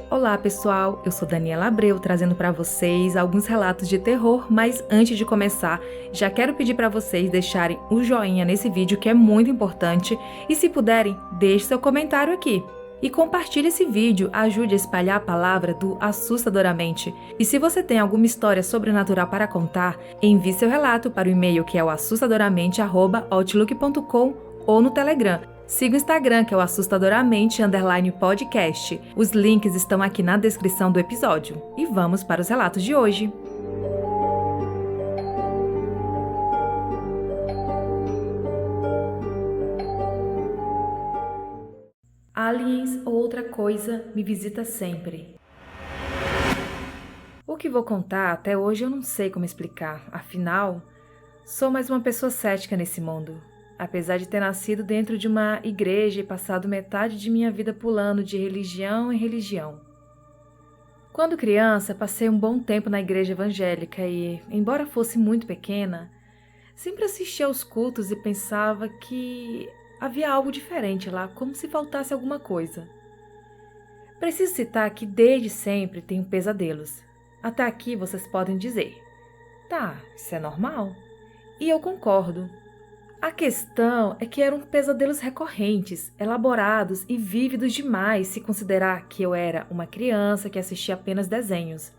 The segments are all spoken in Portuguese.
Olá pessoal, eu sou Daniela Abreu trazendo para vocês alguns relatos de terror, mas antes de começar, já quero pedir para vocês deixarem o joinha nesse vídeo que é muito importante e se puderem, deixe seu comentário aqui. E compartilhe esse vídeo, ajude a espalhar a palavra do Assustadoramente. E se você tem alguma história sobrenatural para contar, envie seu relato para o e-mail que é o assustadoramente@outlook.com ou no Telegram. Siga o Instagram, que é o assustadoramente_podcast. Os links estão aqui na descrição do episódio. E vamos para os relatos de hoje. Aliens ou outra coisa me visita sempre. O que vou contar até hoje eu não sei como explicar. Afinal, sou mais uma pessoa cética nesse mundo. Apesar de ter nascido dentro de uma igreja e passado metade de minha vida pulando de religião em religião. Quando criança, passei um bom tempo na igreja evangélica e, embora fosse muito pequena, sempre assistia aos cultos e pensava que havia algo diferente lá, como se faltasse alguma coisa. Preciso citar que desde sempre tenho pesadelos. Até aqui vocês podem dizer, tá, isso é normal. E eu concordo. A questão é que eram pesadelos recorrentes, elaborados e vívidos demais se considerar que eu era uma criança que assistia apenas desenhos.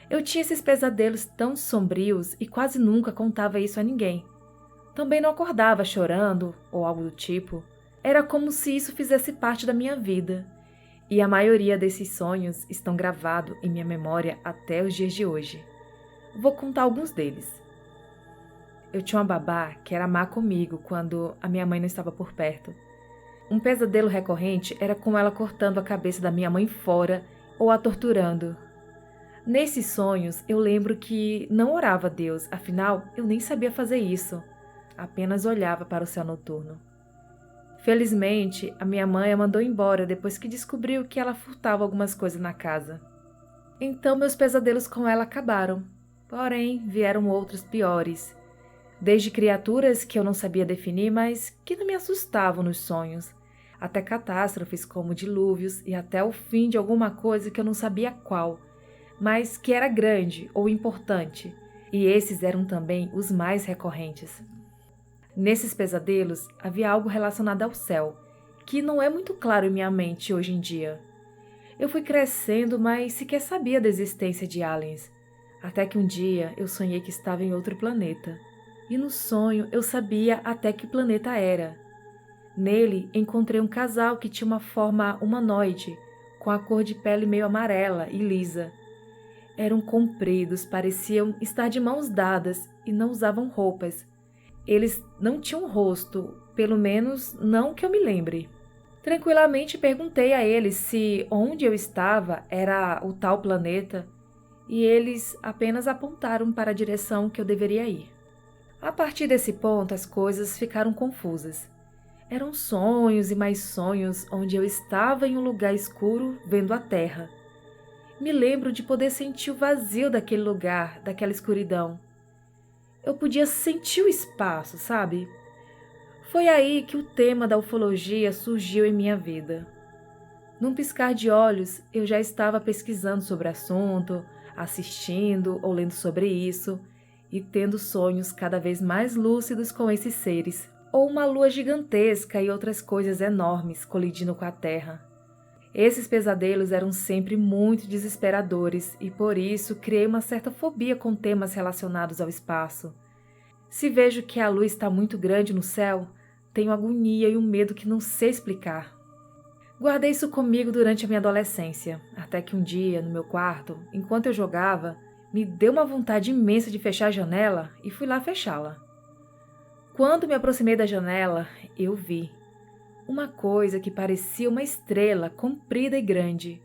Eu tinha esses pesadelos tão sombrios e quase nunca contava isso a ninguém. Também não acordava chorando ou algo do tipo. Era como se isso fizesse parte da minha vida. E a maioria desses sonhos estão gravados em minha memória até os dias de hoje. Vou contar alguns deles. Eu tinha uma babá que era má comigo quando a minha mãe não estava por perto. Um pesadelo recorrente era com ela cortando a cabeça da minha mãe fora ou a torturando. Nesses sonhos, eu lembro que não orava a Deus, afinal, eu nem sabia fazer isso. Apenas olhava para o céu noturno. Felizmente, a minha mãe a mandou embora depois que descobriu que ela furtava algumas coisas na casa. Então, meus pesadelos com ela acabaram. Porém, vieram outros piores. Desde criaturas que eu não sabia definir, mas que não me assustavam nos sonhos, até catástrofes como dilúvios e até o fim de alguma coisa que eu não sabia qual, mas que era grande ou importante, e esses eram também os mais recorrentes. Nesses pesadelos havia algo relacionado ao céu, que não é muito claro em minha mente hoje em dia. Eu fui crescendo, mas sequer sabia da existência de aliens, até que um dia eu sonhei que estava em outro planeta. E no sonho eu sabia até que planeta era. Nele encontrei um casal que tinha uma forma humanoide, com a cor de pele meio amarela e lisa. Eram compridos, pareciam estar de mãos dadas e não usavam roupas. Eles não tinham rosto, pelo menos não que eu me lembre. Tranquilamente perguntei a eles se onde eu estava era o tal planeta e eles apenas apontaram para a direção que eu deveria ir. A partir desse ponto, as coisas ficaram confusas. Eram sonhos e mais sonhos onde eu estava em um lugar escuro vendo a terra. Me lembro de poder sentir o vazio daquele lugar, daquela escuridão. Eu podia sentir o espaço, sabe? Foi aí que o tema da ufologia surgiu em minha vida. Num piscar de olhos, eu já estava pesquisando sobre o assunto, assistindo ou lendo sobre isso, e tendo sonhos cada vez mais lúcidos com esses seres, ou uma lua gigantesca e outras coisas enormes colidindo com a terra. Esses pesadelos eram sempre muito desesperadores e por isso criei uma certa fobia com temas relacionados ao espaço. Se vejo que a lua está muito grande no céu, tenho agonia e um medo que não sei explicar. Guardei isso comigo durante a minha adolescência, até que um dia, no meu quarto, enquanto eu jogava, me deu uma vontade imensa de fechar a janela e fui lá fechá-la. Quando me aproximei da janela, eu vi uma coisa que parecia uma estrela comprida e grande.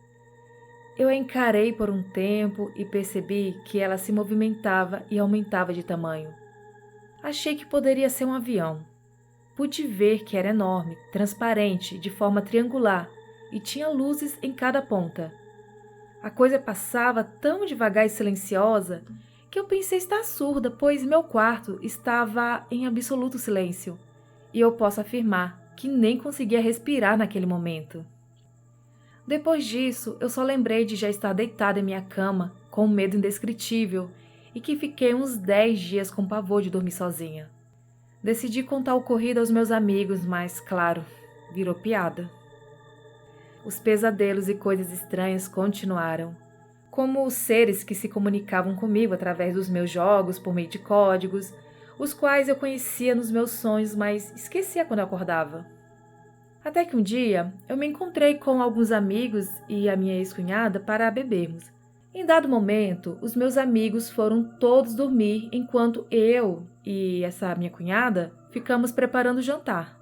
Eu a encarei por um tempo e percebi que ela se movimentava e aumentava de tamanho. Achei que poderia ser um avião. Pude ver que era enorme, transparente, de forma triangular e tinha luzes em cada ponta. A coisa passava tão devagar e silenciosa que eu pensei estar surda, pois meu quarto estava em absoluto silêncio. E eu posso afirmar que nem conseguia respirar naquele momento. Depois disso, eu só lembrei de já estar deitada em minha cama, com um medo indescritível, e que fiquei uns 10 dias com pavor de dormir sozinha. Decidi contar o ocorrido aos meus amigos, mas, claro, virou piada. Os pesadelos e coisas estranhas continuaram, como os seres que se comunicavam comigo através dos meus jogos por meio de códigos, os quais eu conhecia nos meus sonhos, mas esquecia quando eu acordava. Até que um dia eu me encontrei com alguns amigos e a minha ex-cunhada para bebermos. Em dado momento, os meus amigos foram todos dormir enquanto eu e essa minha cunhada ficamos preparando o jantar.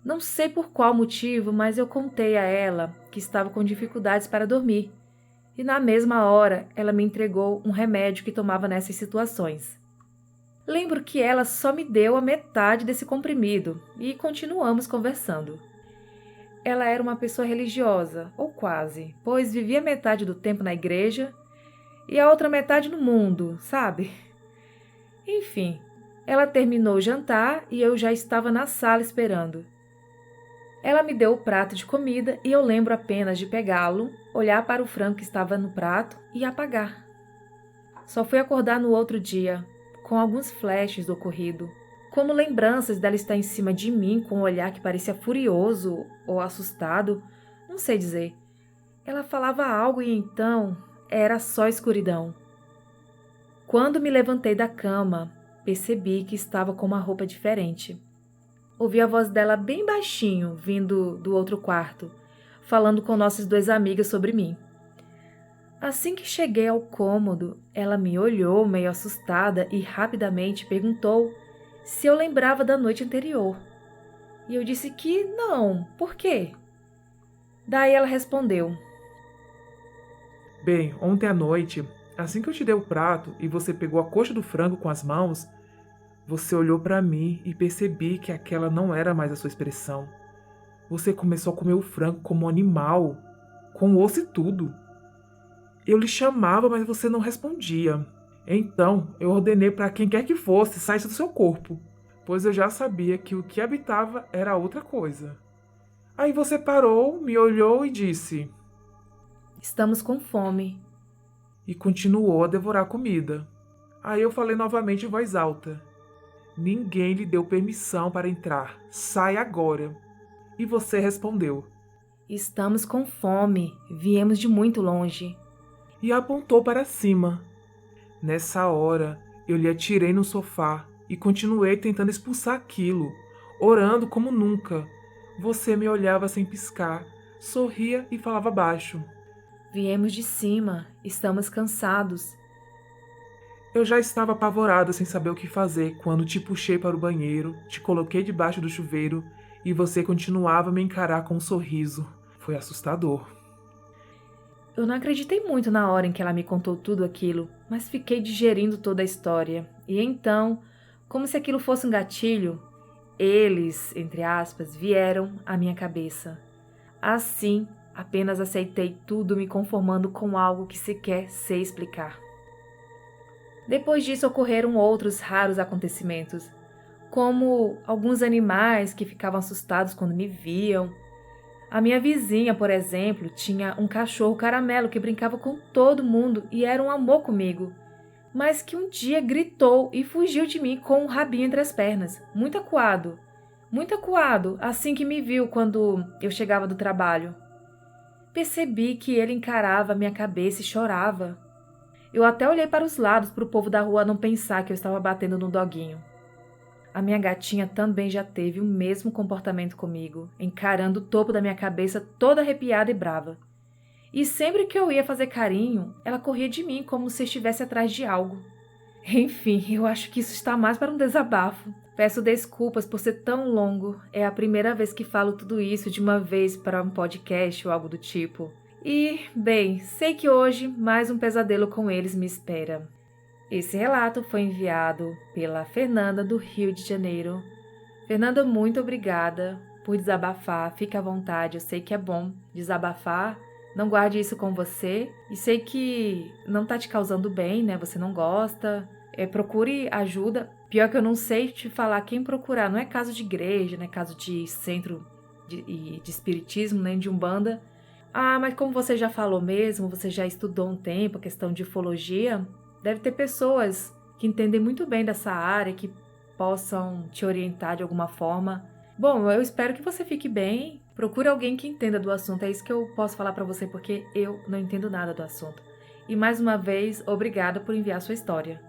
Não sei por qual motivo, mas eu contei a ela que estava com dificuldades para dormir. E na mesma hora, ela me entregou um remédio que tomava nessas situações. Lembro que ela só me deu a metade desse comprimido e continuamos conversando. Ela era uma pessoa religiosa, ou quase, pois vivia metade do tempo na igreja e a outra metade no mundo, sabe? Enfim, ela terminou o jantar e eu já estava na sala esperando. Ela me deu o prato de comida e eu lembro apenas de pegá-lo, olhar para o frango que estava no prato e apagar. Só fui acordar no outro dia, com alguns flashes do ocorrido, como lembranças dela estar em cima de mim com um olhar que parecia furioso ou assustado, não sei dizer. Ela falava algo e então era só escuridão. Quando me levantei da cama, percebi que estava com uma roupa diferente. Ouvi a voz dela bem baixinho, vindo do outro quarto, falando com nossas 2 amigas sobre mim. Assim que cheguei ao cômodo, ela me olhou meio assustada e rapidamente perguntou se eu lembrava da noite anterior. E eu disse que não, por quê? Daí ela respondeu: Bem, ontem à noite, assim que eu te dei o prato e você pegou a coxa do frango com as mãos, você olhou para mim e percebi que aquela não era mais a sua expressão. Você começou a comer o frango como um animal, com osso e tudo. Eu lhe chamava, mas você não respondia. Então, eu ordenei para quem quer que fosse saísse do seu corpo, pois eu já sabia que o que habitava era outra coisa. Aí você parou, me olhou e disse: estamos com fome. E continuou a devorar a comida. Aí eu falei novamente em voz alta: ninguém lhe deu permissão para entrar. Sai agora. E você respondeu: Estamos com fome, viemos de muito longe. e apontou para cima. Nessa hora, eu lhe atirei no sofá e continuei tentando expulsar aquilo, orando como nunca. Você me olhava sem piscar, sorria e falava baixo. Viemos de cima, estamos cansados. Eu já estava apavorada sem saber o que fazer quando te puxei para o banheiro, te coloquei debaixo do chuveiro e você continuava a me encarar com um sorriso. Foi assustador. Eu não acreditei muito na hora em que ela me contou tudo aquilo, mas fiquei digerindo toda a história. E então, como se aquilo fosse um gatilho, eles, entre aspas, vieram à minha cabeça. Assim, apenas aceitei tudo, me conformando com algo que sequer sei explicar. Depois disso ocorreram outros raros acontecimentos, como alguns animais que ficavam assustados quando me viam. A minha vizinha, por exemplo, tinha um cachorro caramelo que brincava com todo mundo e era um amor comigo, mas que um dia gritou e fugiu de mim com o rabinho entre as pernas, muito acuado, assim que me viu quando eu chegava do trabalho. Percebi que ele encarava minha cabeça e chorava. Eu até olhei para os lados para o povo da rua não pensar que eu estava batendo no doguinho. A minha gatinha também já teve o mesmo comportamento comigo, encarando o topo da minha cabeça toda arrepiada e brava. E sempre que eu ia fazer carinho, ela corria de mim como se estivesse atrás de algo. Enfim, eu acho que isso está mais para um desabafo. Peço desculpas por ser tão longo. É a primeira vez que falo tudo isso de uma vez para um podcast ou algo do tipo. E, bem, sei que hoje mais um pesadelo com eles me espera. Esse relato foi enviado pela Fernanda, do Rio de Janeiro. Fernanda, muito obrigada por desabafar. Fique à vontade, eu sei que é bom desabafar. Não guarde isso com você. E sei que não tá te causando bem, né? Você não gosta. Procure ajuda. Pior que eu não sei te falar quem procurar. Não é caso de igreja, não é caso de centro de espiritismo, nem de umbanda. Ah, mas como você já falou mesmo, você já estudou um tempo a questão de ufologia, deve ter pessoas que entendem muito bem dessa área, que possam te orientar de alguma forma. Bom, eu espero que você fique bem. Procure alguém que entenda do assunto. É isso que eu posso falar pra você, porque eu não entendo nada do assunto. E mais uma vez, obrigada por enviar sua história.